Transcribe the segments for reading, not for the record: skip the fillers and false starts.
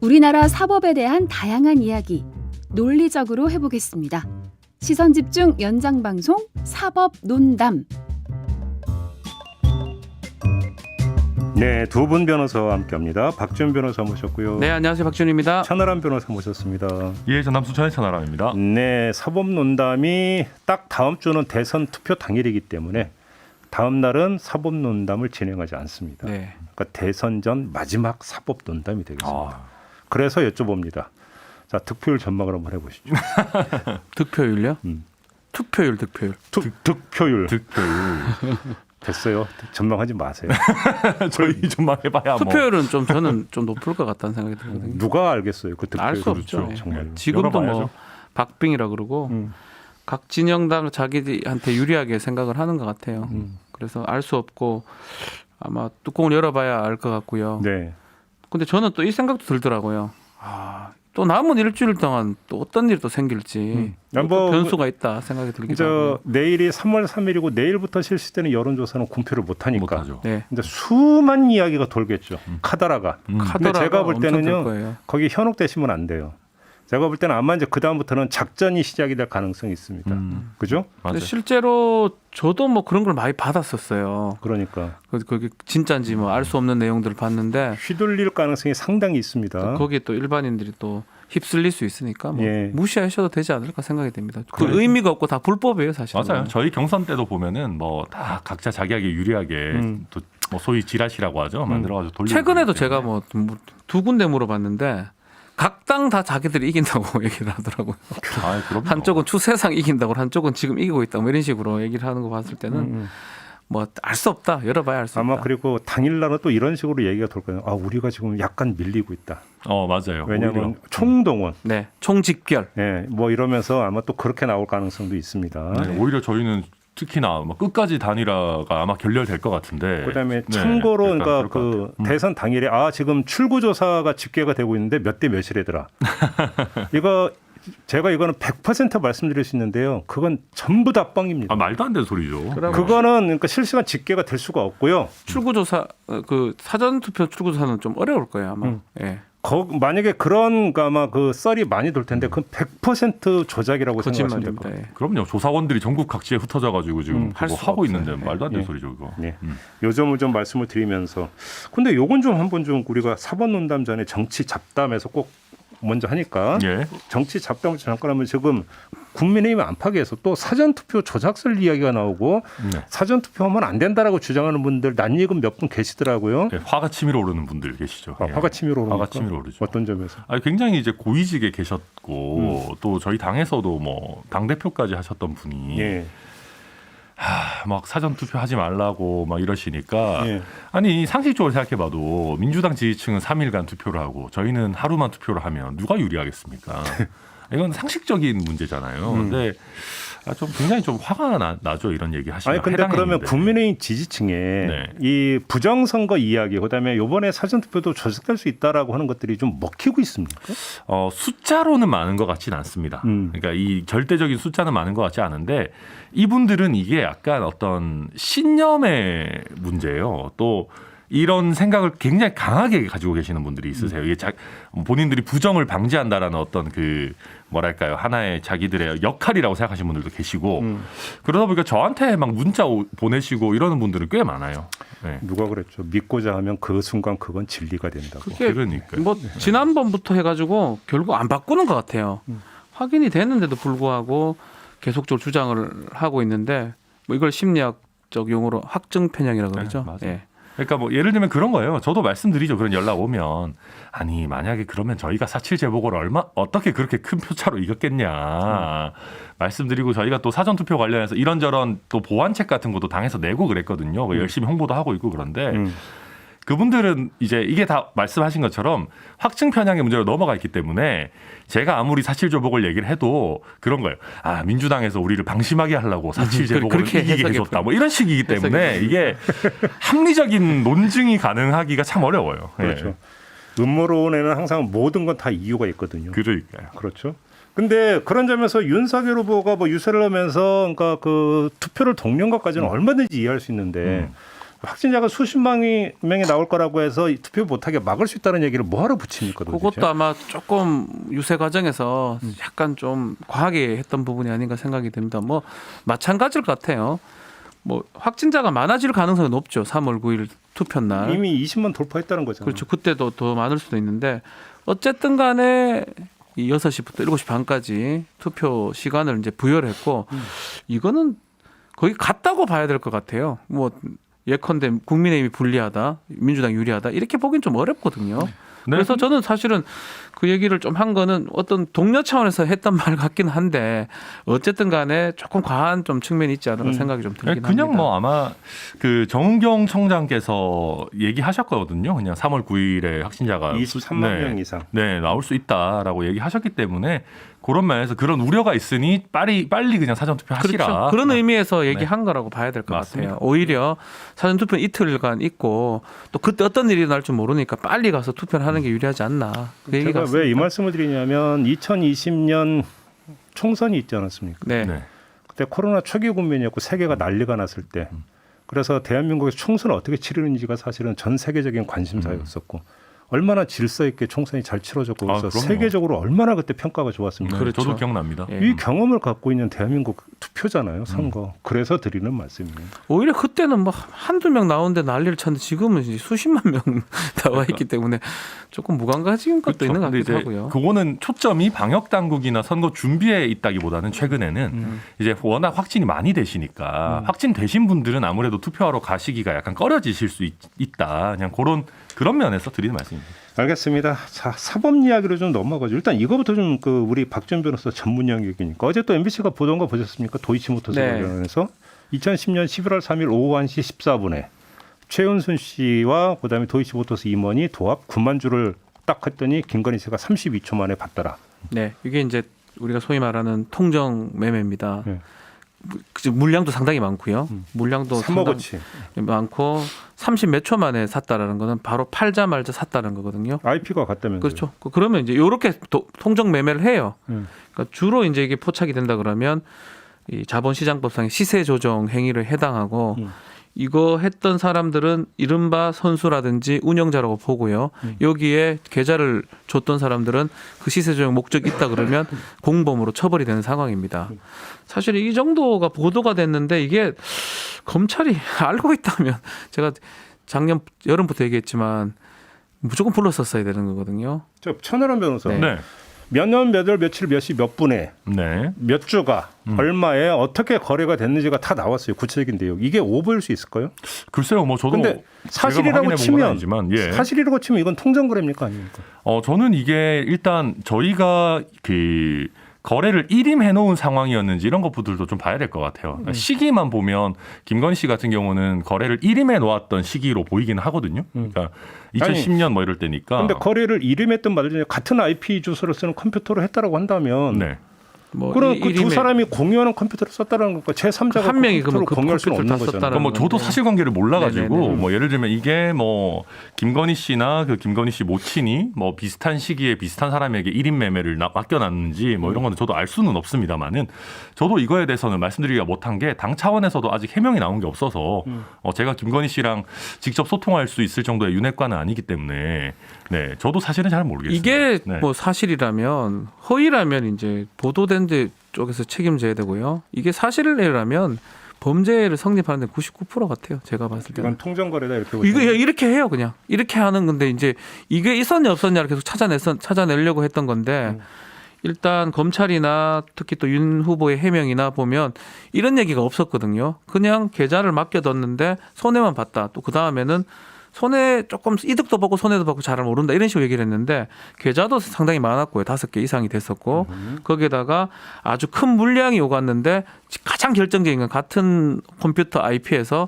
우리나라 사법에 대한 다양한 이야기 논리적으로 해보겠습니다. 시선집중 연장방송 사법논담. 네, 두 분 변호사와 함께합니다. 박지원 변호사 모셨고요. 네, 안녕하세요. 박지원입니다. 천하람 변호사 모셨습니다. 예, 전남 순천의 천하람입니다. 네, 사법논담이 딱 다음 주는 대선 투표 당일이기 때문에 다음 날은 사법논담을 진행하지 않습니다. 네. 그러니까 대선 전 마지막 사법논담이 되겠습니다. 그래서 여쭤봅니다. 자, 득표율 전망을 한번 해보시죠. 득표율요? 투표율, 득표율. 득표율. 득표율. 됐어요. 전망하지 마세요. 저희 좀만 해봐야 투표율은 좀 저는 좀 높을 것 같다는 생각이 들거든요. 누가 알겠어요? 그 득표율. 알 수 없죠. 그렇죠. 정말. 지금도 뭐 열어봐야죠. 박빙이라 그러고 각 진영당 자기한테 유리하게 생각을 하는 것 같아요. 그래서 알 수 없고 아마 뚜껑을 열어봐야 알 것 같고요. 네. 근데 저는 또 이 생각도 들더라고요. 또 남은 일주일 동안 또 어떤 일이 또 생길지 또 뭐 변수가 있다 생각이 들기도 하고. 내일이 3월 3일이고 내일부터 실시되는 여론조사는 공표를 못하니까 못하죠. 네. 이제 수많은 이야기가 돌겠죠. 카더라가. 근데 카더라가 제가 볼 엄청 될 때는요. 거예요. 거기 현혹되시면 안 돼요. 제가 볼 때는 아마 이제 그 다음부터는 작전이 시작이 될 가능성이 있습니다. 그죠? 근데 맞아요. 실제로 저도 뭐 그런 걸 많이 받았었어요. 그러니까 그게 진짜인지 뭐 알 수 없는 내용들을 봤는데 휘둘릴 가능성이 상당히 있습니다. 거기에 또 일반인들이 또 휩쓸릴 수 있으니까 뭐 예. 무시하셔도 되지 않을까 생각이 됩니다. 그 의미가 없고 다 불법이에요, 사실. 맞아요. 저희 경선 때도 보면은 뭐 다 각자 자기에게 유리하게 또 뭐 소위 지라시라고 하죠. 만들어가지고 돌리고. 최근에도 제가 뭐 두 군데 물어봤는데 각 당 다 자기들이 이긴다고 얘기를 하더라고요. 그럼요. 한쪽은 추세상 이긴다고, 한쪽은 지금 이기고 있다. 뭐 이런 식으로 얘기를 하는 거 봤을 때는 뭐 알 수 없다. 열어봐야 알 수 아마 없다. 그리고 당일날은 또 이런 식으로 얘기가 돌 거예요. 아, 우리가 지금 약간 밀리고 있다. 맞아요. 왜냐하면 오히려. 총동원. 네, 총집결. 예, 뭐 이러면서 아마 또 그렇게 나올 가능성도 있습니다. 네, 오히려 저희는 특히나 뭐 끝까지 단일화가 아마 결렬될 것 같은데. 그다음에 네, 참고로 약간 그러니까 그럴 것 그 같아요. 대선 당일에 지금 출구조사가 집계가 되고 있는데 몇 대 몇이래더라. 이거 제가 이거는 100% 말씀드릴 수 있는데요. 그건 전부 다 뻥입니다. 말도 안 되는 소리죠. 그거는 그러니까 실시간 집계가 될 수가 없고요. 출구조사 그 사전 투표 출구조사는 좀 어려울 거예요, 아마. 예. 만약에 그런 아마 그 썰이 많이 돌 텐데 그건 100% 조작이라고 생각하시면 될 거짓말입니다. 거예요. 예. 그럼요. 조사원들이 전국 각지에 흩어져가지고 지금 할 그거 수가 하고 없어요. 있는데 말도 안 되는 네. 소리죠, 그거. 네. 요 점을 좀 말씀을 드리면서 근데 요건 좀 한번 좀 우리가 사법논담 전에 정치 잡담에서 꼭 먼저 하니까 예. 정치 잡담을 잠깐 하면 지금 국민의힘 안팎에서 또 사전투표 조작설 이야기가 나오고 네. 사전투표하면 안 된다라고 주장하는 분들 낯익은 몇 분 계시더라고요. 네, 화가 치밀어 오르는 분들 계시죠. 예. 화가 치밀어 오르니까. 화가 치밀어 오르죠. 어떤 점에서? 굉장히 이제 고위직에 계셨고 또 저희 당에서도 뭐 당 대표까지 하셨던 분이 예. 막 사전 투표하지 말라고 막 이러시니까 예. 아니 상식적으로 생각해봐도 민주당 지지층은 3일간 투표를 하고 저희는 하루만 투표를 하면 누가 유리하겠습니까? 이건 상식적인 문제잖아요. 근데 좀 굉장히 좀 화가 나죠 이런 얘기 하시면. 아니 근데 그러면 국민의힘 지지층에 네. 이 부정선거 이야기 그다음에 이번에 사전투표도 조작될 수 있다라고 하는 것들이 좀 먹히고 있습니까? 숫자로는 많은 것 같지는 않습니다. 그러니까 이 절대적인 숫자는 많은 것 같지 않은데 이분들은 이게 약간 어떤 신념의 문제예요. 또 이런 생각을 굉장히 강하게 가지고 계시는 분들이 있으세요. 이게 본인들이 부정을 방지한다라는 어떤 그 뭐랄까요 하나의 자기들의 역할이라고 생각하시는 분들도 계시고 그러다 보니까 저한테 막 문자 보내시고 이러는 분들은 꽤 많아요. 네. 누가 그랬죠? 믿고자 하면 그 순간 그건 진리가 된다고. 그게 그러니까요. 뭐 지난번부터 해가지고 결국 안 바꾸는 것 같아요. 확인이 됐는데도 불구하고 계속적으로 주장을 하고 있는데 뭐 이걸 심리학적 용어로 확증 편향이라고 그러죠. 맞아요. 예. 그러니까 뭐 예를 들면 그런 거예요. 저도 말씀드리죠. 그런 연락 오면 아니 만약에 그러면 저희가 4.7 재보궐 어떻게 그렇게 큰 표차로 이겼겠냐 말씀드리고 저희가 또 사전투표 관련해서 이런저런 또 보완책 같은 것도 당에서 내고 그랬거든요. 열심히 홍보도 하고 있고 그런데 그분들은 이제 이게 다 말씀하신 것처럼 확증 편향의 문제로 넘어가 있기 때문에 제가 아무리 4.7 재보궐 얘기를 해도 그런 거예요. 민주당에서 우리를 방심하게 하려고 4.7 재보궐을 이기게 해줬다. 뭐 이런 식이기 때문에 이게 합리적인 논증이 가능하기가 참 어려워요. 그렇죠. 예. 음모론에는 항상 모든 건 다 이유가 있거든요. 그러니까요. 그렇죠. 근데 그런 점에서 윤석열 후보가 뭐 유세를 하면서 그러니까 그 투표를 독려한 것까지는 얼마든지 이해할 수 있는데 확진자가 수십만 명이 나올 거라고 해서 투표 못하게 막을 수 있다는 얘기를 뭐하러 붙입니까? 도대체? 그것도 아마 조금 유세 과정에서 약간 좀 과하게 했던 부분이 아닌가 생각이 듭니다. 뭐 마찬가지일 것 같아요. 뭐 확진자가 많아질 가능성이 높죠. 3월 9일 투표 날. 이미 20만 돌파했다는 거잖아요. 그렇죠. 그때도 더 많을 수도 있는데 어쨌든 간에 이 6시부터 7시 반까지 투표 시간을 이제 부여를 했고 이거는 거의 같다고 봐야 될 것 같아요. 뭐 예컨대 국민의힘이 불리하다, 민주당 유리하다 이렇게 보기는 좀 어렵거든요. 네. 그래서 저는 사실은 그 얘기를 좀 한 거는 어떤 동료 차원에서 했던 말 같긴 한데 어쨌든 간에 조금 과한 좀 측면이 있지 않을까 생각이 좀 들긴 합니다. 그냥 뭐 아마 그 정은경 청장께서 얘기하셨거든요. 그냥 3월 9일에 확진자가 23만 명 이상. 네, 나올 수 있다라고 얘기하셨기 때문에 그런 면에서 그런 우려가 있으니 빨리 그냥 사전 투표하시라. 그렇죠. 그런 의미에서 얘기한 거라고 봐야 될 것 맞습니다. 같아요. 오히려 사전 투표 이틀간 있고 또 그때 어떤 일이 날 줄 모르니까 빨리 가서 투표를 하는 게 유리하지 않나. 그 얘기가 제가 왜 이 말씀을 드리냐면 2020년 총선이 있지 않았습니까? 네. 네. 그때 코로나 초기 국면이었고 세계가 난리가 났을 때 그래서 대한민국에서 총선을 어떻게 치르는지가 사실은 전 세계적인 관심사였었고 얼마나 질서 있게 총선이 잘 치러졌고 그래서 그럼요. 세계적으로 얼마나 그때 평가가 좋았습니까? 네, 그렇죠. 저도 기억납니다. 예. 이 경험을 갖고 있는 대한민국 투표잖아요, 선거. 그래서 드리는 말씀이에요. 오히려 그때는 뭐 한두 명 나오는데 난리를 쳤는데 지금은 이제 수십만 명 나와 있기 때문에 조금 무감각해진 것도 그렇죠. 있는 것 근데 같기도 이제 하고요. 그거는 초점이 방역 당국이나 선거 준비에 있다기보다는 최근에는 이제 워낙 확진이 많이 되시니까 확진되신 분들은 아무래도 투표하러 가시기가 약간 꺼려지실 수 있다. 그냥 그런 면에서 드리는 말씀입니다. 알겠습니다. 자, 사법 이야기로 좀 넘어가죠. 일단 이거부터 좀 우리 박지원 변호사 전문 영역이니까 어제 또 MBC가 보던 거 보셨습니까? 도이치모터스 네. 관련해서 2010년 11월 3일 오후 1시 14분에 최은순 씨와 그다음에 도이치모터스 임원이 도합 9만 주를 딱 했더니 김건희 씨가 32초 만에 받더라. 네, 이게 이제 우리가 소위 말하는 통정 매매입니다. 네. 물량도 상당히 많고요. 물량도 상당히 3억어치. 많고 30 몇 초 만에 샀다라는 거는 바로 팔자 말자 샀다는 거거든요. IP가 같다면서요. 그렇죠. 그러면 이제 이렇게 통정 매매를 해요. 음. 그러니까 주로 이제 이게 포착이 된다 그러면 이 자본시장법상의 시세 조정 행위를 해당하고 이거 했던 사람들은 이른바 선수라든지 운영자라고 보고요. 여기에 계좌를 줬던 사람들은 그 시세 조정 목적이 있다 그러면 공범으로 처벌이 되는 상황입니다. 사실 이 정도가 보도가 됐는데 이게 검찰이 알고 있다면 제가 작년 여름부터 얘기했지만 무조건 불렀었어야 되는 거거든요. 저 천하람 변호사. 네. 네. 몇 년, 몇 월, 며칠, 몇 시, 몇 분에 네. 몇 주가 얼마에 어떻게 거래가 됐는지가 다 나왔어요. 구체적인 내용. 이게 오보일 수 있을까요? 글쎄요, 뭐 저도 근데 사실이라고 치면 예. 사실이라고 치면 이건 통정 거래입니까 아닙니까? 저는 이게 일단 저희가 그 거래를 일임해 놓은 상황이었는지 이런 것들도 좀 봐야 될 것 같아요. 시기만 보면 김건희 씨 같은 경우는 거래를 일임해 놓았던 시기로 보이긴 하거든요. 그러니까 2010년 뭐 이럴 때니까. 근데 거래를 이름했든 말든 같은 IP 주소를 쓰는 컴퓨터로 했다라고 한다면 네. 뭐 그럼 그 두 일임에 사람이 공유하는 컴퓨터를 썼다라는 거니까 제3자가 한 명이 컴퓨터로 그러면 그 공유할 수는 없는 컴퓨터를 다 거잖아요. 썼다라는 그러니까 뭐 저도 건데. 사실관계를 몰라가지고 네네네. 뭐 예를 들면 이게 뭐 김건희 씨나 그 김건희 씨 모친이 뭐 비슷한 시기에 비슷한 사람에게 1인 매매를 맡겨놨는지 뭐 이런 거는 저도 알 수는 없습니다만은 저도 이거에 대해서는 말씀드리기가 못한 게 당 차원에서도 아직 해명이 나온 게 없어서 제가 김건희 씨랑 직접 소통할 수 있을 정도의 윤핵관은 아니기 때문에 네 저도 사실은 잘 모르겠습니다. 이게 네. 뭐 사실이라면 허위라면 이제 보도된 데 쪽에서 책임져야 되고요. 이게 사실이라면 범죄를 성립하는데 99% 같아요. 제가 봤을 때는. 이건 통정 거래다 이렇게 이거 보시면. 이렇게 해요, 그냥 이렇게 하는 건데 이제 이게 있었냐 없었냐를 계속 찾아내려고 했던 건데 일단 검찰이나 특히 또 윤 후보의 해명이나 보면 이런 얘기가 없었거든요. 그냥 계좌를 맡겨뒀는데 손해만 봤다. 또 그 다음에는 손해 조금 이득도 보고 손해도 보고 잘 모른다 이런 식으로 얘기를 했는데 계좌도 상당히 많았고요. 5개 이상이 됐었고 거기에다가 아주 큰 물량이 오갔는데 가장 결정적인 건 같은 컴퓨터 IP에서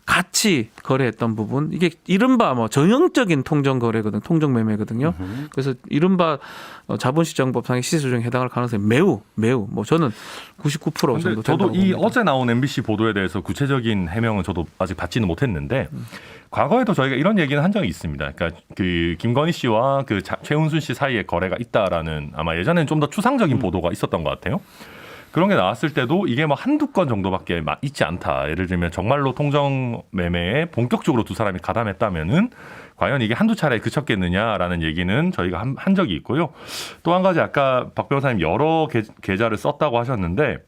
같이 거래했던 부분 이게 이른바 뭐 전형적인 통정 거래거든, 통정 매매거든요. 그래서 이른바 자본시장법상의 시세조정에 해당할 가능성이 매우 뭐 저는 99% 정도 근데 된다고 저도 이 봅니다. 어제 나온 MBC 보도에 대해서 구체적인 해명은 저도 아직 받지는 못했는데 과거에도 저희가 이런 얘기는 한 적이 있습니다. 그러니까 그 김건희 씨와 그 최은순 씨 사이에 거래가 있다라는 아마 예전에는 좀 더 추상적인 보도가 있었던 것 같아요. 그런 게 나왔을 때도 이게 뭐 한두 건 정도밖에 있지 않다. 예를 들면 정말로 통정 매매에 본격적으로 두 사람이 가담했다면은 과연 이게 한두 차례에 그쳤겠느냐라는 얘기는 저희가 한 적이 있고요. 또 한 가지 아까 박 변호사님 여러 계좌를 썼다고 하셨는데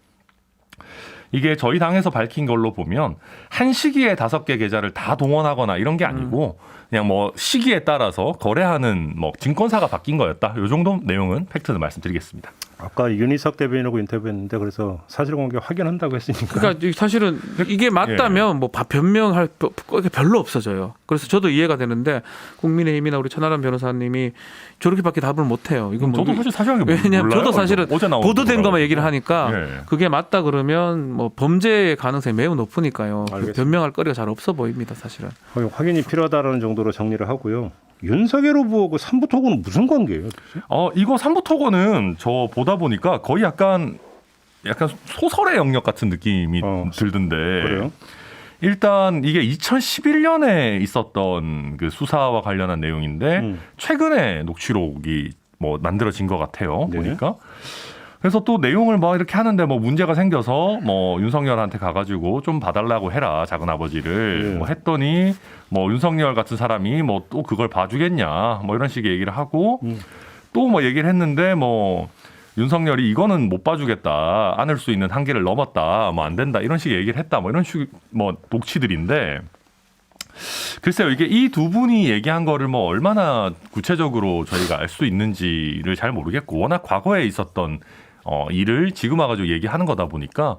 이게 저희 당에서 밝힌 걸로 보면 한 시기에 5개 계좌를 다 동원하거나 이런 게 아니고 그냥 뭐 시기에 따라서 거래하는 뭐 증권사가 바뀐 거였다. 이 정도 내용은 팩트는 말씀드리겠습니다. 아까 윤희석 대변인하고 인터뷰했는데 그래서 사실관계 확인한다고 했으니까. 그러니까 사실은 이게 맞다면 뭐 변명할 게 별로 없어져요. 그래서 저도 이해가 되는데 국민의힘이나 우리 천하람 변호사님이 저렇게밖에 답을 못 해요. 이건 뭐 저도 사실하게 왜냐하면 몰라요. 저도 사실은 어제 나온 보도된 것만 얘기를 하니까 예. 그게 맞다 그러면 뭐 범죄의 가능성이 매우 높으니까요. 알겠습니다. 변명할 거리가 잘 없어 보입니다, 사실은. 확인이 필요하다는 정도로 정리를 하고요. 윤석열 후보하고 삼부토고는 무슨 관계예요? 도대체? 이거 삼부토고는 저 보다 보니까 거의 약간 소설의 영역 같은 느낌이 들던데. 그래요? 일단 이게 2011년에 있었던 그 수사와 관련한 내용인데 최근에 녹취록이 뭐 만들어진 것 같아요. 네. 보니까. 그래서 또 내용을 뭐 이렇게 하는데 뭐 문제가 생겨서 뭐 윤석열한테 가가지고 좀 봐달라고 해라 작은 아버지를 네. 뭐 했더니 뭐 윤석열 같은 사람이 뭐 또 그걸 봐주겠냐 뭐 이런 식의 얘기를 하고 또 뭐 얘기를 했는데 뭐 윤석열이 이거는 못 봐주겠다 안을 수 있는 한계를 넘었다 뭐 안 된다 이런 식의 얘기를 했다 뭐 이런 식 뭐 녹취들인데 글쎄요 이게 이 두 분이 얘기한 거를 뭐 얼마나 구체적으로 저희가 알 수 있는지를 잘 모르겠고 워낙 과거에 있었던 일을 지금 와가지고 얘기하는 거다 보니까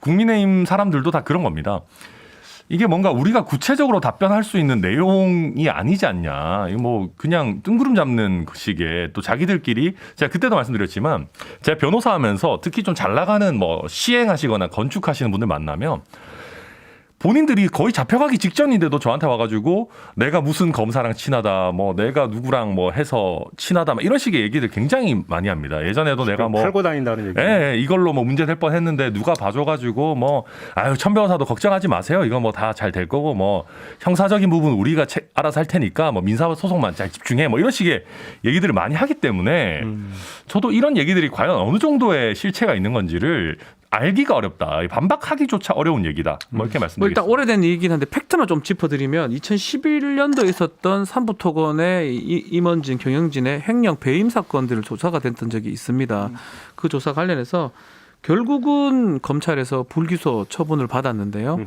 국민의힘 사람들도 다 그런 겁니다. 이게 뭔가 우리가 구체적으로 답변할 수 있는 내용이 아니지 않냐. 이거 뭐 그냥 뜬구름 잡는 식의 또 자기들끼리 제가 그때도 말씀드렸지만 제가 변호사 하면서 특히 좀 잘 나가는 뭐 시행하시거나 건축하시는 분들 만나면 본인들이 거의 잡혀가기 직전인데도 저한테 와가지고 내가 무슨 검사랑 친하다, 뭐 내가 누구랑 뭐 해서 친하다, 막 이런 식의 얘기들 굉장히 많이 합니다. 예전에도 내가 뭐 팔고 다닌다는 얘기. 예, 이걸로 뭐 문제 될 뻔했는데 누가 봐줘가지고 뭐 아유 천 변호사도 걱정하지 마세요. 이거 뭐 다 잘 될 거고 뭐 형사적인 부분 우리가 알아서 할 테니까 뭐 민사 소송만 잘 집중해. 뭐 이런 식의 얘기들을 많이 하기 때문에 저도 이런 얘기들이 과연 어느 정도의 실체가 있는 건지를 알기가 어렵다. 반박하기조차 어려운 얘기다. 뭐 이렇게 뭐 말씀드리겠습니다. 일단 오래된 얘기긴 한데 팩트만 좀 짚어드리면 2011년도에 있었던 삼부토건의 임원진, 경영진의 횡령 배임 사건들을 조사가 됐던 적이 있습니다. 그 조사 관련해서 결국은 검찰에서 불기소 처분을 받았는데요.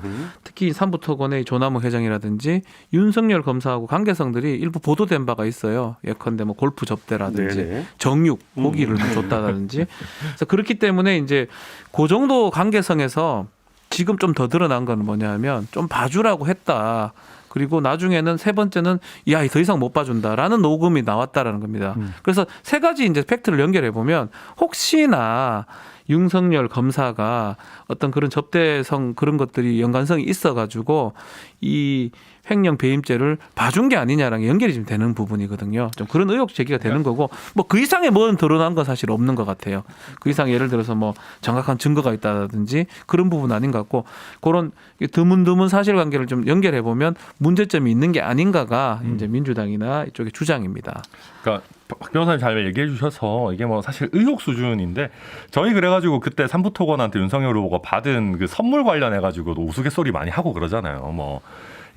특히 삼부토건의 조남욱 회장이라든지 윤석열 검사하고 관계성들이 일부 보도된 바가 있어요. 예컨대 뭐 골프 접대라든지 네네. 정육 고기를 줬다든지. 그래서 그렇기 때문에 이제 그 정도 관계성에서 지금 좀 더 드러난 건 뭐냐면 좀 봐주라고 했다. 그리고 나중에는 세 번째는 야, 더 이상 못 봐준다라는 녹음이 나왔다라는 겁니다. 그래서 세 가지 이제 팩트를 연결해 보면 혹시나 윤석열 검사가 어떤 그런 접대성 그런 것들이 연관성이 있어가지고 이 횡령 배임죄를 봐준 게 아니냐랑 연결이 좀 되는 부분이거든요. 좀 그런 의혹 제기가 되는 거고 뭐 그 이상의 뭐는 드러난 건 사실 없는 것 같아요. 그 이상 예를 들어서 뭐 정확한 증거가 있다든지 그런 부분 아닌 것 같고 그런 드문드문 사실관계를 좀 연결해 보면 문제점이 있는 게 아닌가가 이제 민주당이나 이쪽의 주장입니다. 그러니까 박 변호사님 잘 얘기해 주셔서 이게 뭐 사실 의혹 수준인데 저희 그래가지고 그때 삼부토건한테 윤석열 후보가 받은 그 선물 관련해 가지고도 우스갯소리 많이 하고 그러잖아요. 뭐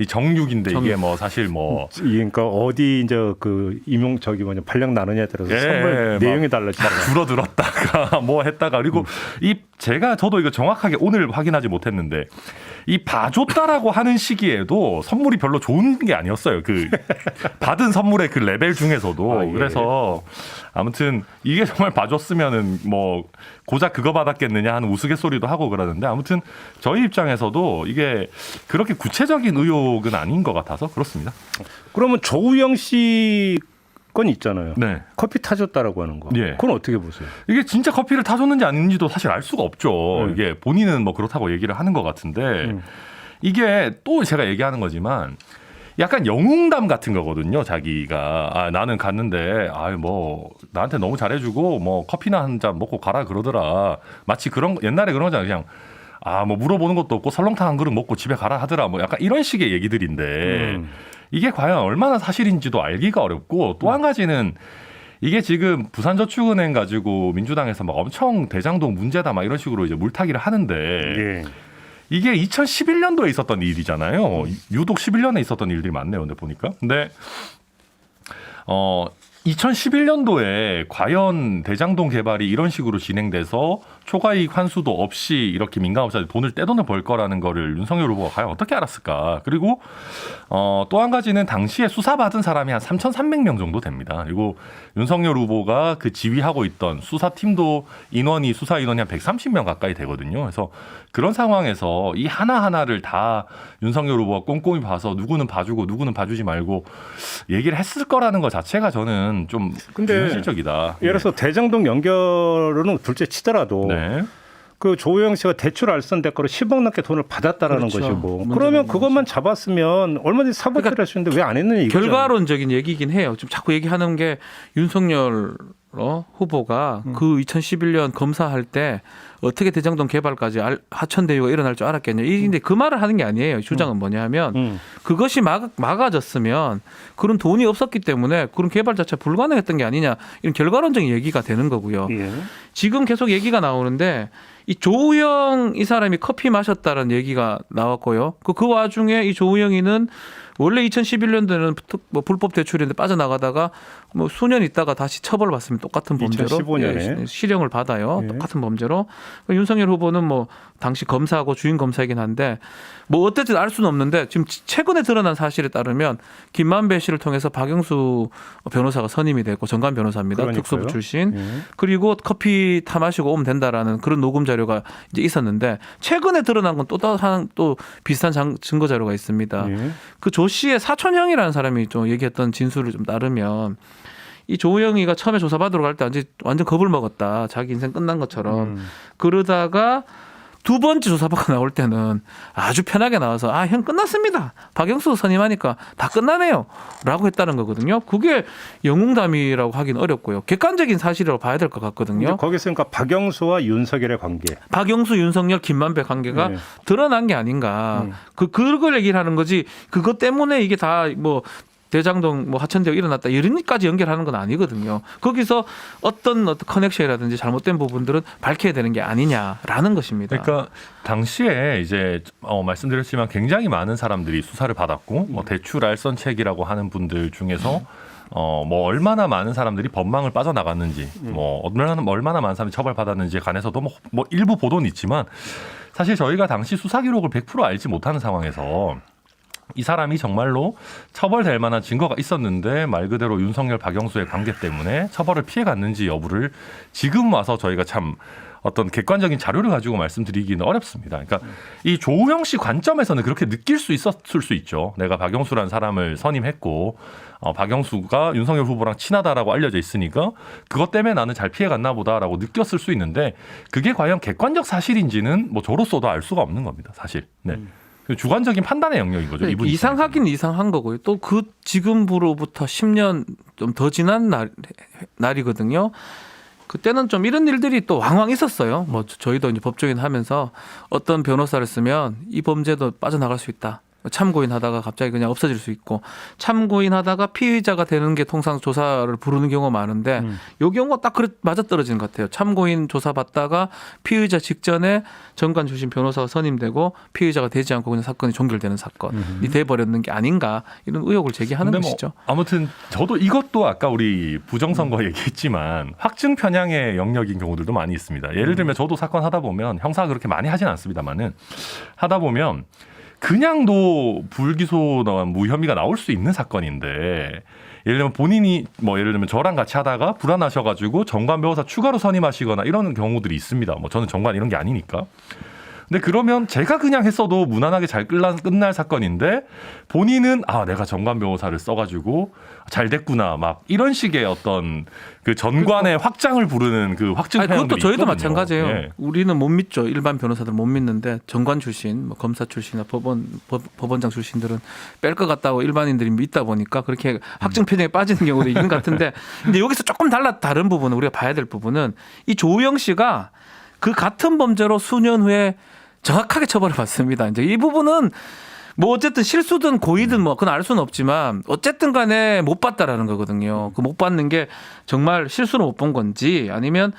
이 정육인데 이게 뭐 사실 뭐 그러니까 어디 이제 그 임용 저기 뭐냐 판량 나누냐에 따라서 예, 선물 막 내용이 달라지다. 줄어들었다가 뭐 했다가 그리고 이 저도 이거 정확하게 오늘 확인하지 못했는데 이 봐줬다라고 하는 시기에도 선물이 별로 좋은 게 아니었어요. 그 받은 선물의 그 레벨 중에서도 예. 그래서 아무튼 이게 정말 봐줬으면은 뭐 고작 그거 받았겠느냐 하는 우스갯소리도 하고 그러는데 아무튼 저희 입장에서도 이게 그렇게 구체적인 의혹은 아닌 것 같아서 그렇습니다. 그러면 조우영 씨 건 있잖아요. 네. 커피 타줬다라고 하는 거. 예. 그건 어떻게 보세요? 이게 진짜 커피를 타줬는지 아닌지도 사실 알 수가 없죠. 네. 이게 본인은 뭐 그렇다고 얘기를 하는 것 같은데 이게 또 제가 얘기하는 거지만 약간 영웅담 같은 거거든요. 자기가 나는 갔는데 뭐 나한테 너무 잘해주고 뭐 커피나 한 잔 먹고 가라 그러더라. 마치 그런 옛날에 그런 거잖아요. 그냥 뭐 물어보는 것도 없고 설렁탕 한 그릇 먹고 집에 가라 하더라. 뭐 약간 이런 식의 얘기들인데 이게 과연 얼마나 사실인지도 알기가 어렵고 또 한 가지는 이게 지금 부산저축은행 가지고 민주당에서 막 엄청 대장동 문제다 막 이런 식으로 이제 물타기를 하는데 예. 이게 2011년도에 있었던 일이잖아요. 유독 11년에 있었던 일들이 많네요. 근데 보니까. 근데 2011년도에 과연 대장동 개발이 이런 식으로 진행돼서 초과이익 환수도 없이 이렇게 민간업자들이 떼돈을 벌 거라는 거를 윤석열 후보가 과연 어떻게 알았을까. 그리고 또 한 가지는 당시에 수사받은 사람이 한 3,300명 정도 됩니다. 그리고 윤석열 후보가 그 지휘하고 있던 수사팀도 수사 인원이 한 130명 가까이 되거든요. 그래서 그런 상황에서 이 하나하나를 다 윤석열 후보가 꼼꼼히 봐서 누구는 봐주고 누구는 봐주지 말고 얘기를 했을 거라는 것 자체가 저는 좀 근데 현실적이다. 예를 들어서 대장동 연결은 둘째 치더라도 네. 그 조호영 씨가 대출 알선대가로 10억 넘게 돈을 받았다라는 그렇죠. 것이고 그러면 그것만 잡았으면 얼마든지 사법처리 할 수 있는데 왜 안 했느냐 이거죠. 결과론적인 얘기긴 해요. 지금 자꾸 얘기하는 게 윤석열 후보가 그 2011년 검사할 때 어떻게 대장동 개발까지 하천대유가 일어날 줄 알았겠냐. 근데 그 말을 하는 게 아니에요. 주장은 뭐냐 하면 그것이 막아졌으면 그런 돈이 없었기 때문에 그런 개발 자체가 불가능했던 게 아니냐. 이런 결과론적인 얘기가 되는 거고요. 예. 지금 계속 얘기가 나오는데 이 조우영 이 사람이 커피 마셨다는 얘기가 나왔고요. 그 와중에 이 조우영이는 원래 2011년도에는 뭐 불법 대출인데 빠져나가다가 뭐 수년 있다가 다시 처벌받습니다. 똑같은 범죄로 2015년에. 실형을 받아요. 예. 똑같은 범죄로. 윤석열 후보는 뭐 당시 검사하고 주인 검사이긴 한데 뭐 어쨌든 알 수는 없는데 지금 최근에 드러난 사실에 따르면 김만배 씨를 통해서 박영수 변호사가 선임이 됐고 정관 변호사입니다. 그러니까요. 특수부 출신. 예. 그리고 커피 타 마시고 오면 된다라는 그런 녹음 자료가 이제 있었는데 최근에 드러난 건 또 비슷한 증거 자료가 있습니다. 예. 그 조 씨의 사촌형이라는 사람이 좀 얘기했던 진술을 좀 따르면 이 조영이가 처음에 조사받으러 갈 때 완전 겁을 먹었다. 자기 인생 끝난 것처럼. 그러다가 두 번째 조사받고 나올 때는 아주 편하게 나와서 형 끝났습니다. 박영수 선임하니까 다 끝나네요. 라고 했다는 거거든요. 그게 영웅담이라고 하기는 어렵고요. 객관적인 사실이라고 봐야 될 것 같거든요. 거기서 그러니까 박영수와 윤석열의 관계. 박영수, 윤석열, 김만배 관계가 네. 드러난 게 아닌가. 그걸 얘기를 하는 거지. 그것 때문에 이게 다 뭐 대장동 뭐 하천대가 일어났다 이런까지 연결하는 건 아니거든요. 거기서 어떤 커넥션이라든지 잘못된 부분들은 밝혀야 되는 게 아니냐라는 것입니다. 그러니까 당시에 이제 말씀드렸지만 굉장히 많은 사람들이 수사를 받았고 뭐 대출 알선책이라고 하는 분들 중에서 뭐 얼마나 많은 사람들이 법망을 빠져나갔는지 뭐 얼마나 많은 사람이 처벌받았는지에 관해서도 뭐 일부 보도는 있지만 사실 저희가 당시 수사 기록을 100% 알지 못하는 상황에서 이 사람이 정말로 처벌될 만한 증거가 있었는데 말 그대로 윤석열, 박영수의 관계 때문에 처벌을 피해갔는지 여부를 지금 와서 저희가 참 어떤 객관적인 자료를 가지고 말씀드리기는 어렵습니다. 그러니까 이 조우영 씨 관점에서는 그렇게 느낄 수 있었을 수 있죠. 내가 박영수라는 사람을 선임했고 박영수가 윤석열 후보랑 친하다라고 알려져 있으니까 그것 때문에 나는 잘 피해갔나 보다라고 느꼈을 수 있는데 그게 과연 객관적 사실인지는 뭐 저로서도 알 수가 없는 겁니다. 사실. 네. 주관적인 판단의 영역인 거죠. 이분 이상하긴 이상한 거고요. 또 그 지금으로부터 10년 좀 더 지난 날이거든요. 그때는 좀 이런 일들이 또 왕왕 있었어요. 뭐 저희도 이제 법조인 하면서 어떤 변호사를 쓰면 이 범죄도 빠져나갈 수 있다. 참고인 하다가 갑자기 그냥 없어질 수 있고 참고인 하다가 피의자가 되는 게 통상 조사를 부르는 경우가 많은데 이 경우가 딱 맞아떨어지는 것 같아요. 참고인 조사 받다가 피의자 직전에 정관 출신 변호사가 선임되고 피의자가 되지 않고 그냥 사건이 종결되는 사건이 돼버렸는 게 아닌가 이런 의혹을 제기하는 것이죠. 아무튼 저도 이것도 아까 우리 부정선거 얘기했지만 확증 편향의 영역인 경우들도 많이 있습니다. 예를 들면 저도 사건 하다 보면 형사가 그렇게 많이 하진 않습니다만은 하다 보면 그냥도 불기소나 무혐의가 나올 수 있는 사건인데 예를 들면 본인이 예를 들면 저랑 같이 하다가 불안하셔가지고 정관 변호사 추가로 선임하시거나 이런 경우들이 있습니다. 저는 정관 이런 게 아니니까. 근데 그러면 제가 그냥 했어도 무난하게 잘 끝날 사건인데 본인은 내가 정관 변호사를 써가지고 잘 됐구나 막 이런 식의 어떤 그 전관의 확장을 부르는 그 확증 편향들이 그것도 저희도 있거든요. 마찬가지예요. 네. 우리는 못 믿죠. 일반 변호사들 못 믿는데 정관 출신, 검사 출신이나 법원장 출신들은 뺄 것 같다고 일반인들이 믿다 보니까 그렇게 확증 편향에 빠지는 경우도 있는 것 같은데 근데 여기서 조금 다른 부분은 우리가 봐야 될 부분은 이 조우영 씨가 그 같은 범죄로 수년 후에 정확하게 처벌을 받습니다. 이제 이 부분은 뭐 어쨌든 실수든 고의든 뭐 그건 알 수는 없지만 어쨌든 간에 못 봤다라는 거거든요. 그 못 봤는 게 정말 실수로 못 본 건지 아니면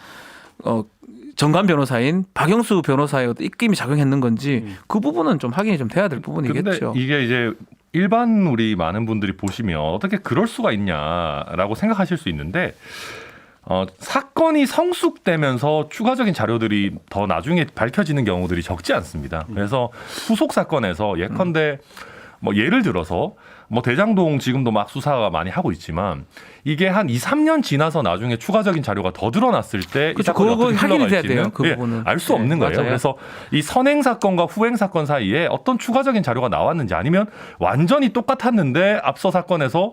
정관 변호사인 박영수 변호사의 어떤 입김이 작용했는 건지 그 부분은 좀 확인이 좀 돼야 될 부분이겠죠. 근데 이게 이제 일반 우리 많은 분들이 보시면 어떻게 그럴 수가 있냐라고 생각하실 수 있는데 사건이 성숙되면서 추가적인 자료들이 더 나중에 밝혀지는 경우들이 적지 않습니다. 그래서 후속 사건에서 예컨대 뭐 예를 들어서 뭐 대장동 지금도 막 수사가 많이 하고 있지만 이게 한 2, 3년 지나서 나중에 추가적인 자료가 더 드러났을 때 이 그렇죠. 사건이 그거 어떻게 확인이 돼야 흘러갈지는 돼요. 그 부분은. 알 수 없는 거예요. 맞아요. 그래서 이 선행 사건과 후행 사건 사이에 어떤 추가적인 자료가 나왔는지 아니면 완전히 똑같았는데 앞서 사건에서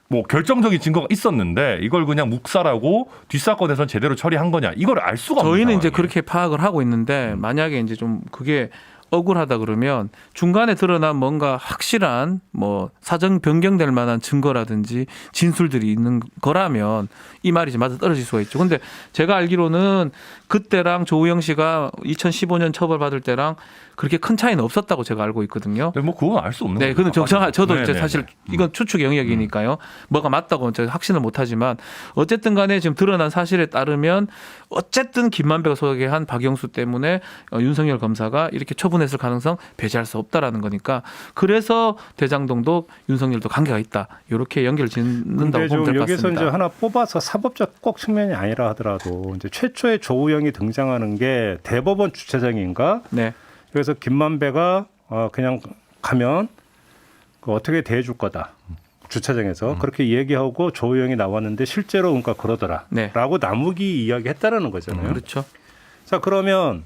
뭐 결정적인 증거가 있었는데 이걸 그냥 묵살하고 뒷사건에서는 제대로 처리한 거냐 이걸 알 수가 없는 저희는 이제 상황이에요. 그렇게 파악을 하고 있는데 만약에 이제 좀 그게 억울하다 그러면 중간에 드러난 뭔가 확실한 뭐 사정 변경될 만한 증거라든지 진술들이 있는 거라면 이 말이 맞아 떨어질 수가 있죠. 근데 제가 알기로는 그때랑 조우영 씨가 2015년 처벌받을 때랑 그렇게 큰 차이는 없었다고 제가 알고 있거든요. 뭐 그건 알 수 없는 네, 거죠. 그건 저도 이제 네네네. 사실 이건 추측 영역이니까요. 뭐가 맞다고 제가 확신을 못하지만 어쨌든 간에 지금 드러난 사실에 따르면 어쨌든 김만배가 소개한 박영수 때문에 윤석열 검사가 이렇게 처분했을 가능성 배제할 수 없다라는 거니까 그래서 대장동도 윤석열도 관계가 있다. 이렇게 연결 짓는다고 근데 보면 좀 될 것 여기서 같습니다. 이제 하나 뽑아서 사법적 꼭 측면이 아니라 하더라도 이제 최초의 조우영이 등장하는 게 대법원 주최장인가? 네. 그래서 김만배가 그냥 가면 그 어떻게 대해줄 거다. 주차장에서 그렇게 얘기하고 조우영이 나왔는데 실제로 그러니까 그러더라라고 네. 나무기 이야기했다라는 거잖아요. 그렇죠. 자 그러면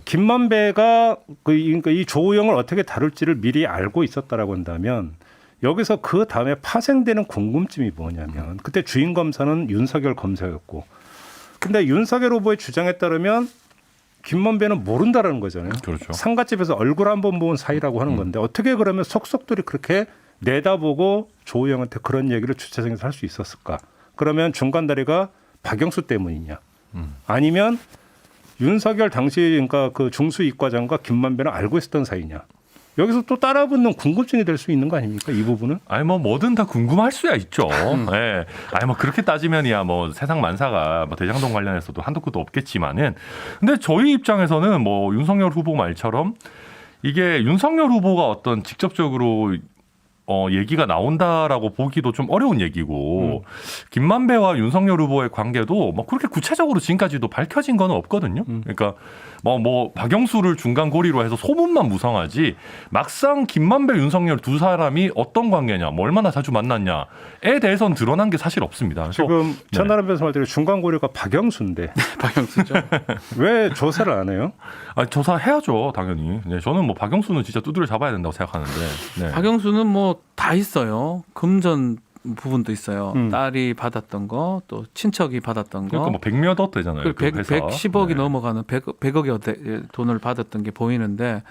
김만배가 그러니까 이 조우영을 어떻게 다룰지를 미리 알고 있었다라고 한다면 여기서 그 다음에 파생되는 궁금증이 뭐냐면 그때 주인 검사는 윤석열 검사였고 근데 윤석열 후보의 주장에 따르면 김만배는 모른다라는 거잖아요. 그렇죠. 상가집에서 얼굴 한번 본 사이라고 하는 건데 어떻게 그러면 속속들이 그렇게 내다보고 조우영한테 그런 얘기를 주차장에서 할 수 있었을까? 그러면 중간 다리가 박영수 때문이냐? 아니면 윤석열 당시 그러니까 그 중수이과장과 김만배는 알고 있었던 사이냐? 여기서 또 따라붙는 궁금증이 될 수 있는 거 아닙니까? 이 부분은? 아니 뭐 뭐든 다 궁금할 수야 있죠. 예. 아니 뭐 그렇게 따지면이야 뭐 세상 만사가 뭐 대장동 관련해서도 한도 끝도 없겠지만은 근데 저희 입장에서는 뭐 윤석열 후보 말처럼 이게 윤석열 후보가 어떤 직접적으로 얘기가 나온다라고 보기도 좀 어려운 얘기고 김만배와 윤석열 후보의 관계도 뭐 그렇게 구체적으로 지금까지도 밝혀진 건 없거든요. 그러니까 뭐 박영수를 중간 고리로 해서 소문만 무성하지 막상 김만배, 윤석열 두 사람이 어떤 관계냐, 뭐 얼마나 자주 만났냐에 대해서는 드러난 게 사실 없습니다. 그래서 지금 천하람 변호사 말대로 중간 고려가 박영수인데 박영수죠. 왜 조사를 안 해요? 아니, 조사해야죠, 당연히. 네, 저는 뭐 박영수는 진짜 두드려 잡아야 된다고 생각하는데. 네. 박영수는 뭐 다 있어요. 금전 부분도 있어요. 음. 딸이 받았던 거, 또 친척이 받았던 거. 그러니까 뭐 100몇 되잖아요. 그리고 110억이 넘어가는 100억의 돈을 받았던 게 보이는데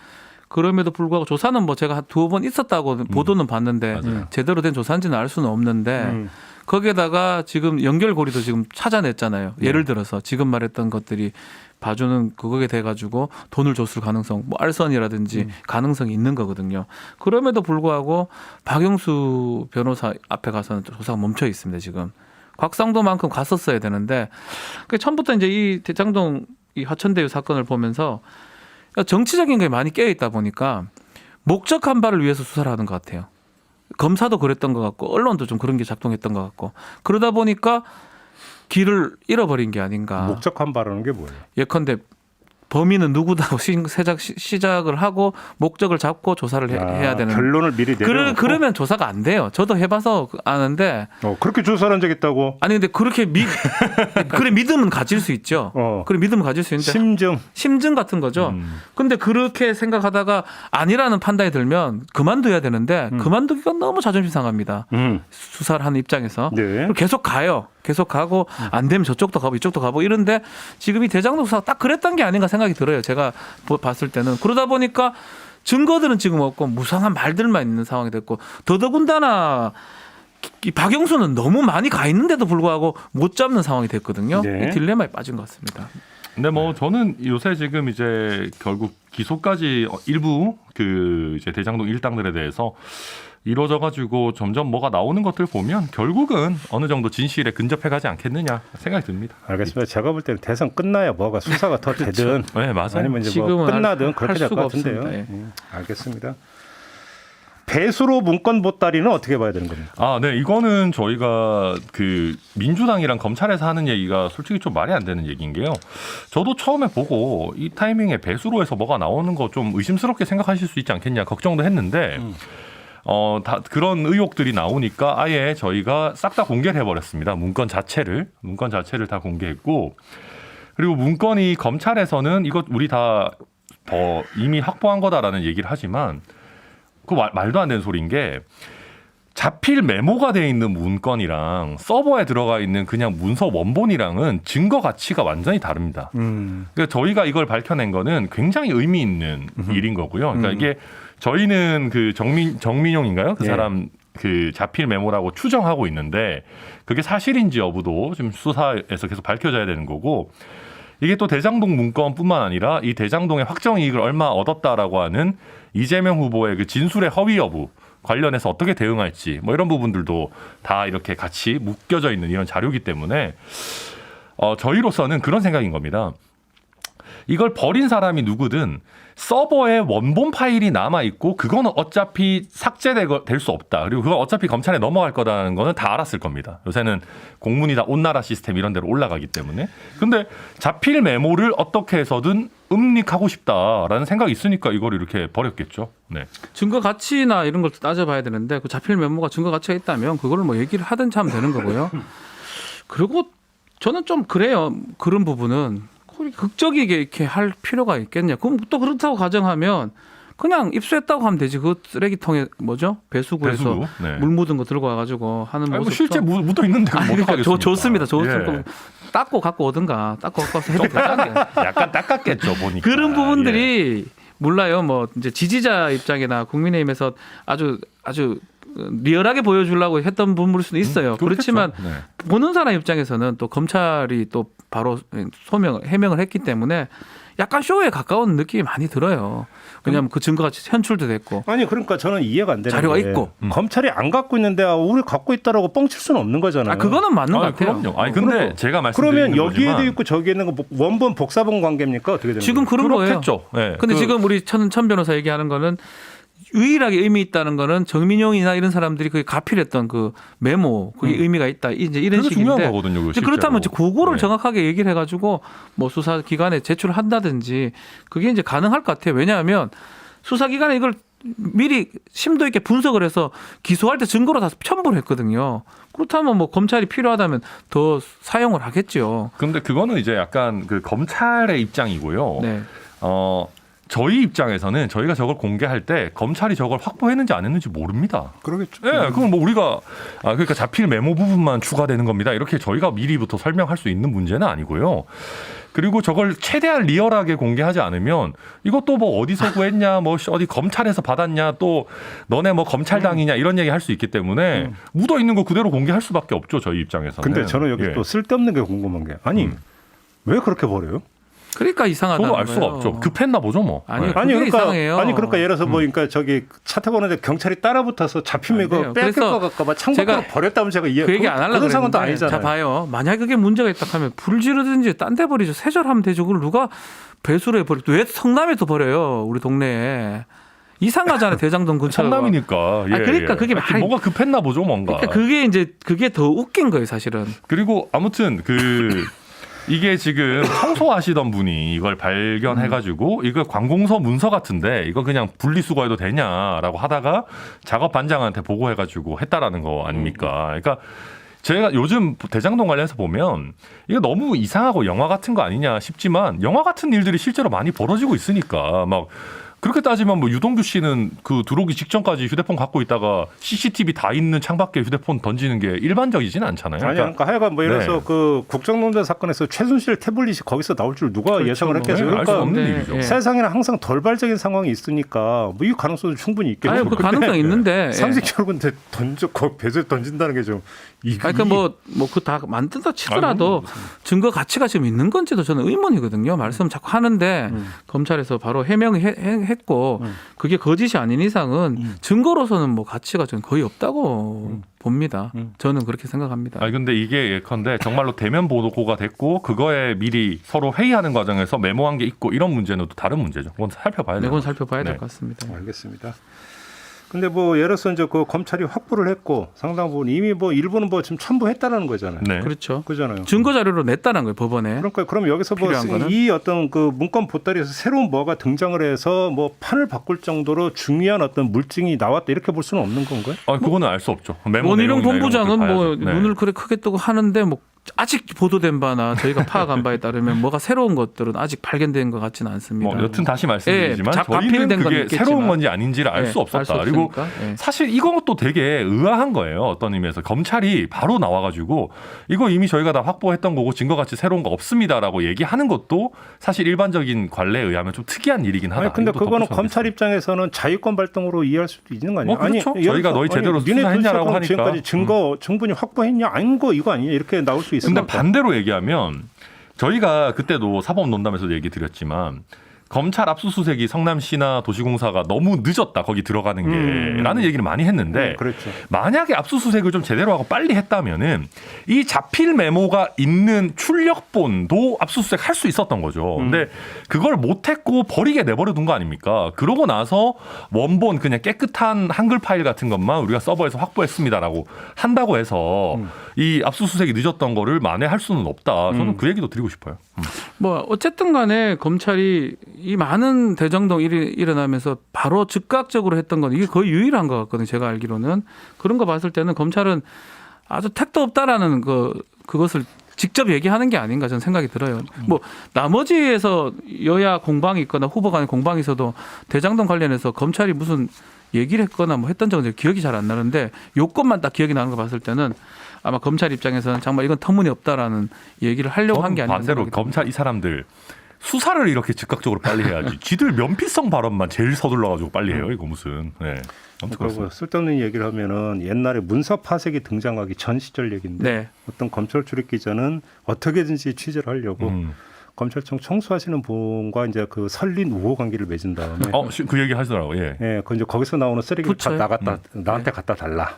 그럼에도 불구하고 조사는 뭐 제가 두어 번 있었다고 보도는 봤는데 맞아요. 제대로 된 조사인지는 알 수는 없는데 거기에다가 지금 연결고리도 지금 찾아냈잖아요. 예를 들어서 지금 말했던 것들이 봐주는 그거에 돼 가지고 돈을 줬을 가능성, 뭐 알선이라든지 가능성이 있는 거거든요. 그럼에도 불구하고 박영수 변호사 앞에 가서는 조사가 멈춰 있습니다. 지금 곽상도만큼 갔었어야 되는데 처음부터 이제 이 대장동 이 화천대유 사건을 보면서 정치적인 게 많이 깨어 있다 보니까 목적한 바를 위해서 수사를 하는 것 같아요. 검사도 그랬던 것 같고 언론도 좀 그런 게 작동했던 것 같고 그러다 보니까 길을 잃어버린 게 아닌가. 목적한 바라는 게 뭐예요? 예컨대 범인은 누구다고 시작을 하고 목적을 잡고 조사를 해야 되는. 결론을 미리 내려놓고 그러면 조사가 안 돼요. 저도 해봐서 아는데. 그렇게 조사를 한 적 있다고? 아니 근데 그렇게 그래 믿음은 가질 수 있죠. 그래 믿음은 가질 수 있는데 심증 같은 거죠. 근데 그렇게 생각하다가 아니라는 판단이 들면 그만둬야 되는데 그만두기가 너무 자존심 상합니다. 수사를 하는 입장에서 네. 계속 가요. 계속 가고 안 되면 저쪽도 가고 이쪽도 가고 이런데 지금 이 대장동 수사가 딱 그랬던 게 아닌가 생각이 들어요. 제가 봤을 때는. 그러다 보니까 증거들은 지금 없고 무상한 말들만 있는 상황이 됐고 더더군다나 이 박영수는 너무 많이 가 있는데도 불구하고 못 잡는 상황이 됐거든요. 네. 이 딜레마에 빠진 것 같습니다. 근데 뭐 저는 요새 지금 이제 결국 기소까지 일부 그 이제 대장동 일당들에 대해서 이루어져 가지고 점점 뭐가 나오는 것들 보면 결국은 어느 정도 진실에 근접해 가지 않겠느냐 생각이 듭니다. 알겠습니다. 제가 볼 때는 대선 끝나야 뭐가 수사가 더 되든 네, 맞아요. 아니면 이제 뭐 지금은 끝나든 그렇게 될 것 수가 같은데요. 없습니다. 예. 알겠습니다. 배수로 문건 보따리는 어떻게 봐야 되는 겁니까? 아, 네. 이거는 저희가 그 민주당이랑 검찰에서 하는 얘기가 솔직히 좀 말이 안 되는 얘기인 게요. 저도 처음에 보고 이 타이밍에 배수로에서 뭐가 나오는 거 좀 의심스럽게 생각하실 수 있지 않겠냐 걱정도 했는데 다 그런 의혹들이 나오니까 아예 저희가 싹 다 공개를 해버렸습니다. 문건 자체를 다 공개했고 그리고 문건이 검찰에서는 이거 우리 다 이미 확보한 거다라는 얘기를 하지만 그 말도 안 되는 소리인 게 자필 메모가 돼 있는 문건이랑 서버에 들어가 있는 그냥 문서 원본이랑은 증거 가치가 완전히 다릅니다. 그러니까 저희가 이걸 밝혀낸 거는 굉장히 의미 있는 일인 거고요. 그러니까 이게 저희는 그 정민용인가요? 그 예. 사람 그 자필 메모라고 추정하고 있는데 그게 사실인지 여부도 지금 수사에서 계속 밝혀져야 되는 거고 이게 또 대장동 문건뿐만 아니라 이 대장동의 확정 이익을 얼마 얻었다라고 하는 이재명 후보의 그 진술의 허위 여부 관련해서 어떻게 대응할지 뭐 이런 부분들도 다 이렇게 같이 묶여져 있는 이런 자료이기 때문에 저희로서는 그런 생각인 겁니다. 이걸 버린 사람이 누구든 서버에 원본 파일이 남아 있고 그거는 어차피 삭제될 수 없다. 그리고 그건 어차피 검찰에 넘어갈 거다는 거는 다 알았을 겁니다. 요새는 공문이 다 온나라 시스템 이런 데로 올라가기 때문에. 근데 자필 메모를 어떻게 해서든 음닉하고 싶다라는 생각이 있으니까 이걸 이렇게 버렸겠죠. 네. 증거 가치나 이런 걸 따져봐야 되는데 그 자필 메모가 증거 가치가 있다면 그거를 뭐 얘기를 하든지 하면 되는 거고요. 그리고 저는 좀 그래요. 그런 부분은 극적이게 이렇게 할 필요가 있겠냐. 그럼 또 그렇다고 가정하면 그냥 입수했다고 하면 되지. 그 쓰레기통에 배수구에서 배수구? 네. 물 묻은 거 들고 와가지고 하는 아니, 뭐 모습. 실제 묻어 있는데 뭐 그러니까 어떡하겠습니까? 좋습니다. 예. 닦고 갖고 오든가. 닦고 갖고 와서 해도 되는데. 약간 닦았겠죠 보니까. 그런 부분들이 예. 몰라요. 뭐 이제 지지자 입장이나 국민의힘에서 아주 리얼하게 보여주려고 했던 부분일 수도 있어요. 그렇겠죠. 그렇지만 네. 보는 사람 입장에서는 또 검찰이 또 바로 해명을 했기 때문에 약간 쇼에 가까운 느낌이 많이 들어요. 왜냐하면 그 증거가 현출도 됐고. 아니 그러니까 저는 이해가 안 되는 자료가 게 있고. 검찰이 안 갖고 있는데 우리 갖고 있다라고 뻥칠 수는 없는 거잖아요. 그거는 맞는 것 같아요. 그럼요. 아니 근데 제가 말씀드리는 그러면 여기에도 거지만 있고 저기에 있는 거 원본 복사본 관계입니까? 어떻게 되는 지금 거예요? 그런 거예요. 그렇겠죠. 네. 근데 지금 우리 천 변호사 얘기하는 거는 유일하게 의미 있다는 거는 정민용이나 이런 사람들이 그게 가필했던 그 메모 그게 의미가 있다. 이제 이런 그게 중요한 식인데. 거거든요. 이제 그렇다면 이제 그거를 네. 정확하게 얘기를 해가지고 뭐 수사 기관에 제출한다든지 그게 이제 가능할 것 같아요. 왜냐하면 수사 기관에 이걸 미리 심도 있게 분석을 해서 기소할 때 증거로 다 첨부를 했거든요. 그렇다면 뭐 검찰이 필요하다면 더 사용을 하겠죠. 근데 그거는 이제 약간 그 검찰의 입장이고요. 네. 저희 입장에서는 저희가 저걸 공개할 때 검찰이 저걸 확보했는지 안 했는지 모릅니다. 그러겠죠. 예, 그건 뭐 우리가 그러니까 자필 메모 부분만 추가되는 겁니다. 이렇게 저희가 미리부터 설명할 수 있는 문제는 아니고요. 그리고 저걸 최대한 리얼하게 공개하지 않으면 이것도 뭐 어디서 구했냐, 뭐 어디 검찰에서 받았냐, 또 너네 뭐 검찰당이냐 이런 얘기 할 수 있기 때문에 묻어 있는 거 그대로 공개할 수밖에 없죠. 저희 입장에서는. 근데 저는 여기 예. 또 쓸데없는 게 궁금한 게 아니 왜 그렇게 버려요? 그러니까 이상하다는 저도 알 수가 거예요. 없죠. 급했나 보죠, 뭐. 아니요. 네. 아니 그게 그러니까 이상해요. 그러니까 예를 들어서 뭐 그러니까 저기 차 타고 오는데 경찰이 따라붙어서 잡히면 안 돼요. 이거 뺏길 그래서 것 같까봐 창밖으로 제가 버렸다면 제가 이해. 그 얘기 안 하려고 그런 상황도 그랬는데 아니잖아요. 자 봐요. 만약에 그게 문제가 있다 하면 불 지르든지 딴 데 버리죠. 세절하면 되죠. 그걸 누가 배수로 해버려. 왜 성남에서 버려요. 우리 동네에. 이상하잖아요. 대장동 근처가. 성남이니까. 예, 그러니까 그게 하여튼 뭐가 급했나 보죠, 뭔가. 그러니까 그게 더 웃긴 거예요, 사실은. 그리고 아무튼 이게 지금 청소하시던 분이 이걸 발견해가지고 이거 관공서 문서 같은데 이거 그냥 분리수거해도 되냐라고 하다가 작업 반장한테 보고해가지고 했다라는 거 아닙니까? 그러니까 제가 요즘 대장동 관련해서 보면 이거 너무 이상하고 영화 같은 거 아니냐 싶지만 영화 같은 일들이 실제로 많이 벌어지고 있으니까 막 그렇게 따지면 뭐 유동규 씨는 그 들어오기 직전까지 휴대폰 갖고 있다가 CCTV 다 있는 창밖에 휴대폰 던지는 게 일반적이진 않잖아요. 아니, 그러니까 하여간 뭐 예를 들어서 네. 그 국정농단 사건에서 최순실 태블릿이 거기서 나올 줄 누가 그렇죠. 예상을 했겠어요. 네, 알수 그러니까 없는 네, 일이죠. 예. 세상에는 항상 돌발적인 상황이 있으니까 뭐 이 가능성도 충분히 있겠죠. 아니, 그 근데 가능성 있는데. 예. 상식적으로 근데 배수에 던진다는 게 좀 그러니까 그 다 만든다 치더라도 증거 가치가 지금 있는 건지도 저는 의문이거든요. 말씀 자꾸 하는데 검찰에서 바로 해명했고 그게 거짓이 아닌 이상은 증거로서는 뭐 가치가 좀 거의 없다고 봅니다. 저는 그렇게 생각합니다. 아니 근데 이게 예컨대 정말로 대면 보고가 됐고 그거에 미리 서로 회의하는 과정에서 메모한 게 있고 이런 문제는 또 다른 문제죠. 그건 살펴봐야 돼요. 이건 살펴봐야 될 네. 것 같습니다. 알겠습니다. 근데 뭐 예를 들어서 이제 그 검찰이 확보를 했고 상당 부분 이미 뭐 일부는 뭐 지금 첨부했다라는 거잖아요. 네. 그렇죠. 그잖아요. 증거 자료로 냈다는 거예요, 법원에. 그러니까 그럼 여기서 뭐 필요한 거는? 이 어떤 그 문건 보따리에서 새로운 뭐가 등장을 해서 뭐 판을 바꿀 정도로 중요한 어떤 물증이 나왔다 이렇게 볼 수는 없는 건가요? 그거는 알 수 없죠. 메모 원희룡 내용이나 이런 본부장은 것들 뭐 봐야죠. 네. 눈을 그래 크게 뜨고 하는데 뭐 아직 보도된 바나 저희가 파악한 바에 따르면 뭐가 새로운 것들은 아직 발견된 것 같지는 않습니다. 뭐 여튼 다시 말씀드리지만 예, 저희는 가필된 건 그게 있겠지만. 새로운 건지 아닌지를 알 예, 수 없었다. 알수 그리고 없으니까. 예. 사실 이것도 되게 의아한 거예요. 어떤 의미에서 검찰이 바로 나와가지고 이거 이미 저희가 다 확보했던 거고 증거같이 새로운 거 없습니다라고 얘기하는 것도 사실 일반적인 관례에 의하면 좀 특이한 일이긴 하다. 아니 근데 이것도 그거는 덧붙여 검찰 입장에서는 자유권 발동으로 이해할 수도 있는 거 아니에요? 뭐 그렇죠. 아니, 저희가 너희 제대로 수사했냐라고 하니까. 지금까지 증거 충분히 확보했냐 아닌 거 이거 아니냐 이렇게 나올 수 있습니다. 근데 반대로 얘기하면 저희가 그때도 사법논담에서도 얘기 드렸지만 검찰 압수수색이 성남시나 도시공사가 너무 늦었다 거기 들어가는 게 라는 얘기를 많이 했는데 그렇죠. 만약에 압수수색을 좀 제대로 하고 빨리 했다면은 이 자필 메모가 있는 출력본도 압수수색 할 수 있었던 거죠. 근데 그걸 못했고 버리게 내버려둔 거 아닙니까? 그러고 나서 원본 그냥 깨끗한 한글 파일 같은 것만 우리가 서버에서 확보했습니다라고 한다고 해서 이 압수수색이 늦었던 거를 만회할 수는 없다. 저는 그 얘기도 드리고 싶어요. 뭐 어쨌든 간에 검찰이 이 많은 대정동 일이 일어나면서 바로 즉각적으로 했던 건 이게 거의 유일한 것 같거든요. 제가 알기로는. 그런 거 봤을 때는 검찰은 아주 택도 없다라는 그것을 직접 얘기하는 게 아닌가 저는 생각이 들어요. 뭐 나머지에서 여야 공방이 있거나 후보 간의 공방이 있어도 대장동 관련해서 검찰이 무슨 얘기를 했거나 뭐 했던 적은 기억이 잘 안 나는데 요건만 딱 기억이 나는 거 봤을 때는 아마 검찰 입장에서는 정말 이건 터무니없다라는 얘기를 하려고 한 게 아닌가. 반대로 검찰 이 사람들 수사를 이렇게 즉각적으로 빨리 해야지. 지들 면피성 발언만 제일 서둘러가지고 빨리 해요. 이거 무슨. 네. 아무튼 그리고 그렇습니다. 쓸데없는 얘기를 하면은 옛날에 문서 파쇄기 등장하기 전 시절 얘기인데 네. 어떤 검찰 출입 기자는 어떻게든지 취재를 하려고 검찰청 청수하시는 분과 이제 그 설린 우호 관계를 맺은 다음에 그 얘기 하시더라고. 예. 예, 그 이제 거기서 나오는 쓰레기를 다 붙여요? 나갔다 나한테 갖다 달라.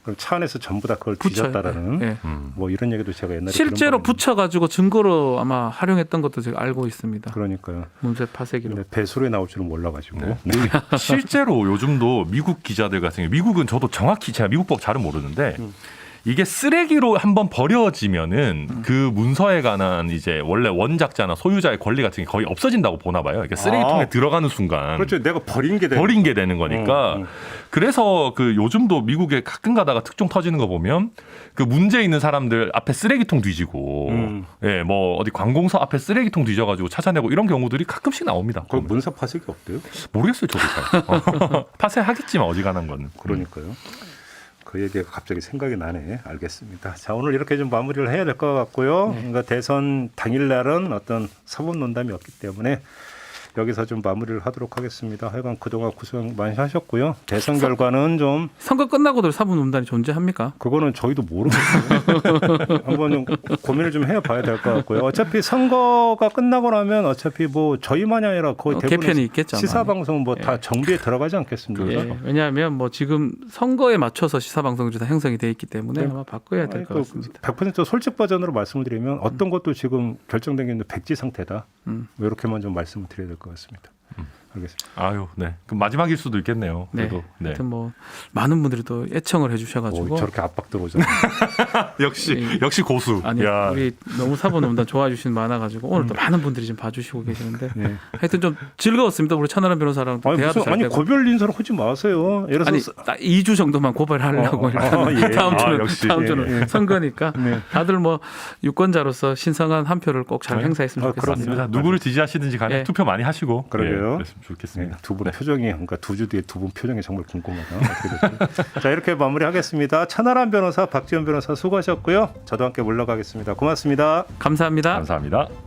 그럼 차 안에서 전부 다 그걸 붙여요. 뒤졌다라는 예. 뭐 이런 얘기도 제가 옛날에 실제로 들은 바는 붙여가지고 증거로 아마 활용했던 것도 제가 알고 있습니다. 그러니까요. 문제 파쇄기로. 근데 배수로에 나올 줄은 몰라가지고. 네. 실제로 요즘도 미국 기자들 같은 경우 미국은 저도 정확히 제가 미국 법 잘은 모르는데 이게 쓰레기로 한번 버려지면은 그 문서에 관한 이제 원래 원작자나 소유자의 권리 같은 게 거의 없어진다고 보나 봐요. 이게 쓰레기통에 들어가는 순간 그렇죠. 내가 버린 게 되는 거니까. 그래서 그 요즘도 미국에 가끔 가다가 특종 터지는 거 보면 그 문제 있는 사람들 앞에 쓰레기통 뒤지고 예, 뭐 어디 관공서 앞에 쓰레기통 뒤져가지고 찾아내고 이런 경우들이 가끔씩 나옵니다. 거기 문서 파쇄기 없대요? 모르겠어요, 저도 잘. 파쇄하겠지만 어지간한 거는. 그러니까요. 그 얘기가 갑자기 생각이 나네. 알겠습니다. 자, 오늘 이렇게 좀 마무리를 해야 될 것 같고요. 그러니까 대선 당일날은 어떤 사법논담이 없기 때문에 여기서 좀 마무리를 하도록 하겠습니다. 하여간 그동안 고생 많이 하셨고요. 대선 결과는 좀 선거 끝나고도 사법농단이 존재합니까? 그거는 저희도 모르겠어요. 한번 좀 고민을 좀 해봐야 될 것 같고요. 어차피 선거가 끝나고 나면 어차피 뭐 저희만이 아니라 거의 대부분 개편이 있겠죠, 시사 방송 뭐 다 정비에 들어가지 않겠습니까? 예, 왜냐하면 뭐 지금 선거에 맞춰서 시사 방송들이 다 형성이 돼 있기 때문에 네. 아마 바꿔야 될 것 같습니다. 100% 솔직 버전으로 말씀을 드리면 어떤 것도 지금 결정된 게 있는데 백지 상태다. 뭐 이렇게만 좀 말씀을 드려야 될 것 같습니다. 알겠습니다. 아유, 네. 그럼 마지막일 수도 있겠네요. 네. 그래도. 네. 하여튼 뭐 많은 분들이 또 애청을 해주셔가지고 저렇게 압박 들어오잖아요. 역시 고수. 아니 야. 우리 너무 사법농단 좋아해 주시는 많아가지고 오늘 또 많은 분들이 지금 봐주시고 계시는데 네. 하여튼 좀 즐거웠습니다. 우리 천하람 변호사랑 또 대화도 잘 되고. 고별 인사를 하지 마세요. 예를 아니 들어서 딱 2주 정도만 고발하려고 예. 다음 주는 역시. 다음 주는 예. 선거니까 네. 다들 뭐 유권자로서 신성한 한 표를 꼭 잘 행사했으면 좋겠습니다. 그렇습니다. 누구를 지지하시든지 간에 예. 투표 많이 하시고. 그러게요. 예, 그렇습니다. 좋겠습니다. 두 분 표정이 그러니까 두 주 뒤에 두 분 표정이 정말 궁금하다. 어떻게 될지. 자, 이렇게 마무리하겠습니다. 천하람 변호사, 박지원 변호사 수고하셨고요. 저도 함께 물러가겠습니다. 고맙습니다. 감사합니다. 감사합니다.